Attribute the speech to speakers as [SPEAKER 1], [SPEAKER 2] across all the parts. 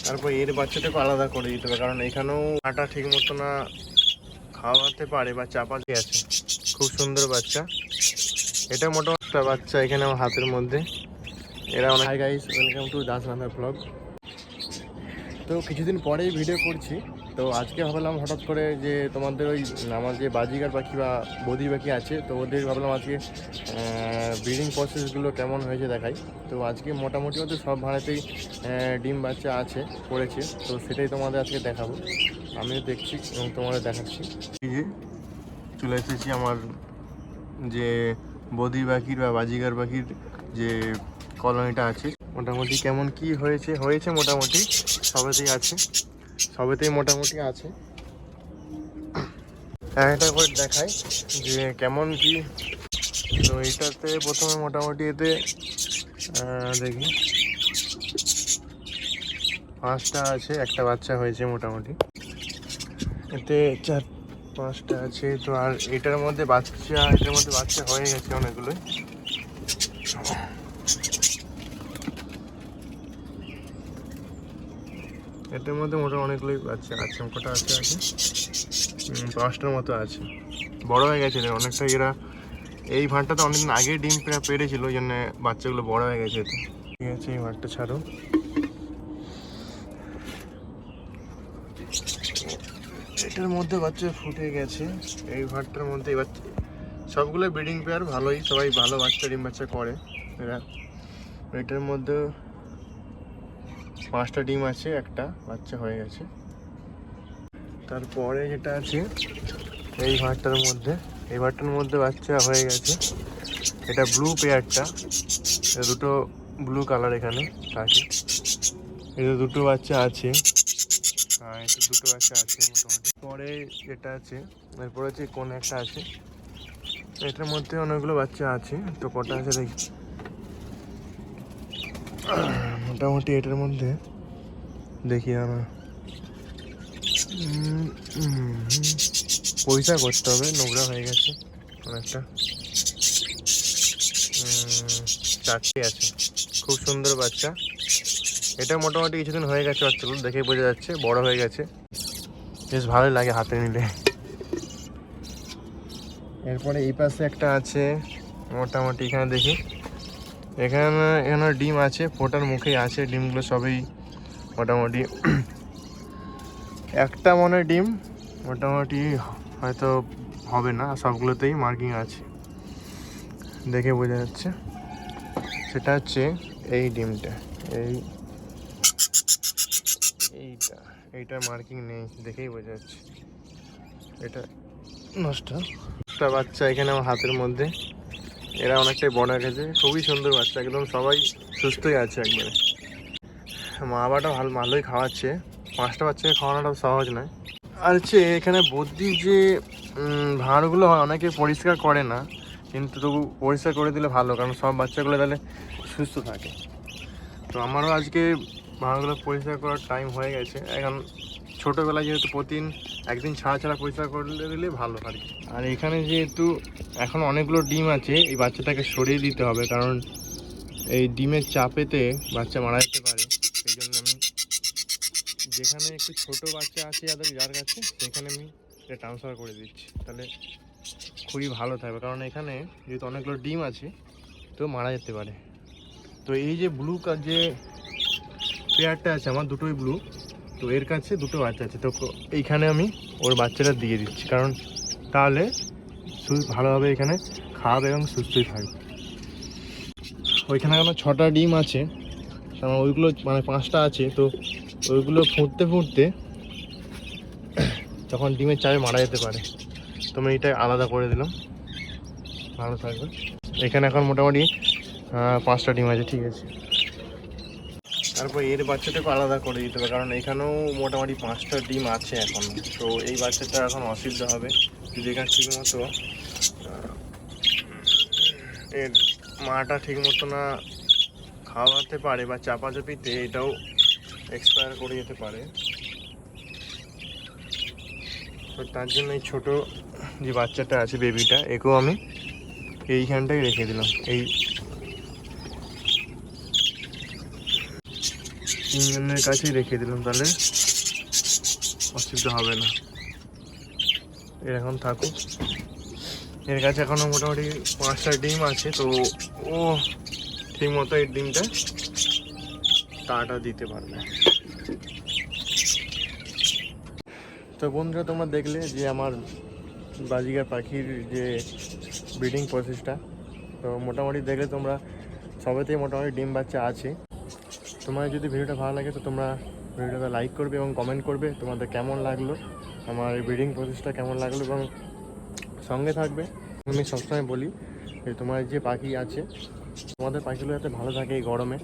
[SPEAKER 1] তারপর এর বাচ্চাটাকে আলাদা করে দিতে হবে, কারণ এখানেও আটা ঠিক মতো না খাওয়াতে পারে বা চাপাতে আছে। খুব সুন্দর বাচ্চা, এটা মোটামুটি একটা বাচ্চা এখানে আমার হাতের মধ্যে। এরা অনেক। Hi guys, welcome to Das রান্নার ব্লগ। তো কিছুদিন পরেই ভিডিও করছি। তো আজকে ভাবলাম হঠাৎ করে যে তোমাদের ওই আমার যে বাজিগার পাখি বা বদি পাখি আছে, তো ওদের ভাবলাম আজকে ব্রিডিং প্রসেসগুলো কেমন হয়েছে দেখাই। তো আজকে মোটামুটি মতো সব ভাড়াতেই ডিম বাচ্চা আছে পড়েছে, তো সেটাই তোমাদের আজকে দেখাবো। আমিও দেখছি এবং তোমাদের দেখাচ্ছি। এই যে চলে এসেছি আমার যে বদি পাখির বা বাজিগার পাখির যে কলোনিটা আছে। মোটামুটি কেমন কি হয়েছে মোটামুটি সবেতেই মোটামুটি আছে। একটা করে দেখাই যে কেমন কি। তো এটাতে প্রথমে মোটামুটি এতে দেখি 5টা আছে, একটা বাচ্চা হয়েছে মোটামুটি। এতে 4-5টা আছে। তো আর এটার মধ্যে বাচ্চা হয়ে গেছে অনেকগুলোই। এটার মধ্যে মোটামুটি অনেকগুলোই বাচ্চা আছে। কটা আছে 5টার মতো আছে। বড় হয়ে গেছে অনেকটা। এরা এই ভাঁড়টাতে অনেকদিন আগে ডিম পেড়েছিল, ওই জন্য বাচ্চাগুলো বড় হয়ে গেছে। ঠিক আছে, এই ভাঁড়টা ছাড়ো। এটার মধ্যে বাচ্চা ফুটে গেছে। এই ভাঁড়টার মধ্যে এবার সবগুলো ব্রিডিং পেয়ার ভালোই, সবাই ভালো বাচ্চা ডিম বাচ্চা করে এরা। এটার মধ্যে 5টা ডিম আছে, একটা বাচ্চা হয়ে গেছে। তারপরে যেটা আছে এই ভাঁড়টার মধ্যে বাচ্চা হয়ে গেছে। এটা ব্লু পেয়ারটা, দুটো ব্লু কালার এখানে থাকে। এটা দুটো বাচ্চা আছে। হ্যাঁ, এটা দুটো বাচ্চা আছে মোটামুটি। পরে যেটা আছে এরপরে হচ্ছে কোন একটা আছে, এটার মধ্যে অনেকগুলো বাচ্চা আছে। তো কটা আছে দেখি। মোটামুটি এটার মধ্যে দেখি আমরা পয়সা করতে হবে, নোংরা হয়ে গেছে অনেকটা। 4টে আছে, খুব সুন্দর বাচ্চা। এটা মোটামুটি কিছুদিন হয়ে গেছে বাচ্চাগুলো, দেখেই বোঝা যাচ্ছে বড় হয়ে গেছে। বেশ ভালোই লাগে হাতে নিলে। এরপরে এই পাশে একটা আছে মোটামুটি, এখানে দেখি এখানে ডিম আছে, ফোটার মুখেই আছে ডিমগুলো সবই মোটামুটি। একটা মনে ডিম মোটামুটি হয়তো হবে না, সবগুলোতেই মার্কিং আছে, দেখে বোঝা যাচ্ছে। সেটা হচ্ছে এই ডিমটা, এইটার মার্কিং নেই, দেখেই বোঝা যাচ্ছে এটা নষ্ট। একটা বাচ্চা এখানে আমার হাতের মধ্যে। এরা অনেকটাই বড় হয়ে গেছে, খুবই সুন্দর বাচ্চা, একদম সবাই সুস্থই আছে একবারে। মা বাবাটা ভালোই খাওয়াচ্ছে। 5টা বাচ্চাকে খাওয়ানোটাও সহজ নয়। আর হচ্ছে এখানে বদ্যির যে ভাঁড়গুলো হয় অনেকে পরিষ্কার করে না, কিন্তু তবু পরিষ্কার করে দিলে ভালো, কারণ সব বাচ্চাগুলো তাহলে সুস্থ থাকে। তো আমারও আজকে ভাঁড়গুলো পরিষ্কার করার টাইম হয়ে গেছে। এখন ছোটোবেলায় যেহেতু প্রতিদিন একদিন ছাড়া পরিষ্কার করলে দিলে ভালো আর কি। আর এখানে যেহেতু এখন অনেকগুলো ডিম আছে, এই বাচ্চাটাকে সরিয়ে দিতে হবে, কারণ এই ডিমের চাপেতে বাচ্চা মারা যেতে পারে। সেই জন্য আমি যেখানে একটু ছোটো বাচ্চা আছে যার কাছে, সেখানে আমি এটা ট্রান্সফার করে দিচ্ছি, তাহলে খুবই ভালো থাকবে। কারণ এখানে যেহেতু অনেকগুলো ডিম আছে, তো মারা যেতে পারে। তো এই যে ব্লু যে পেয়ারটা আছে আমার, দুটোই ব্লু, তো এর কাছে দুটো বাচ্চা আছে। তো এইখানে আমি ওর বাচ্চাটা দিয়ে দিচ্ছি, কারণ তাহলে ভালোভাবে এখানে খাওয়াবে এবং সুস্থই থাকবে। ওইখানে আমার 6টা ডিম আছে, কারণ ওইগুলো মানে 5টা আছে। তো ওইগুলো ফুটতে তখন ডিমের চাপে মারা যেতে পারে। তো আমি এটা আলাদা করে দিলাম, ভালো থাকবে। এখানে এখন মোটামুটি 5টা ডিম আছে, ঠিক আছে। তারপর এর বাচ্চাটাকে আলাদা করে দিতে হবে, কারণ এখানেও মোটামুটি 5টা ডিম আছে এখন। তো এই বাচ্চাটা এখন অসুবিধা হবে যদি এখানে ঠিকমতো এর মাটা ঠিকমতো না খাওয়াতে পারে বা চাপাচাপিতে এটাও এক্সপায়ার করে যেতে পারে। তো তার জন্য এই ছোটো যে বাচ্চাটা আছে, বেবিটা, একেও আমি এইখানটাই রেখে দিলাম। তিনজনের কাছেই রেখে দিলাম, তাহলে অসুবিধা হবে না। এর এখন থাকুক, এর কাছে এখনো মোটামুটি 5টা ডিম আছে, তো ও ঠিক মতো এই ডিমটা তাটা দিতে পারবে। তো বন্ধুরা, তোমরা দেখলে যে আমার বাজিগার পাখির যে ব্রিডিং প্রসেসটা, তো মোটামুটি দেখলে তোমরা সবেতেই মোটামুটি ডিম বাচ্চা আছে। তোমার যদি ভিডিওটা ভালো লাগে তো তোমরা ভিডিওটা লাইক করবে এবং কমেন্ট করবে তোমাদের কেমন লাগলো, আমার এই ব্রিডিং প্রসেসটা কেমন লাগলো, এবং সঙ্গে থাকবে। আমি সবসময় বলি যে তোমার যে পাখি আছে, তোমাদের পাখিগুলো যাতে ভালো থাকে এই গরমে,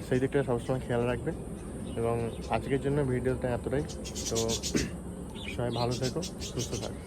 [SPEAKER 1] সেই দিকটা সবসময় খেয়াল রাখবে। এবং আজকের জন্য ভিডিওটা এতটাই। তো সবাই ভালো থেকো, সুস্থ থাকো।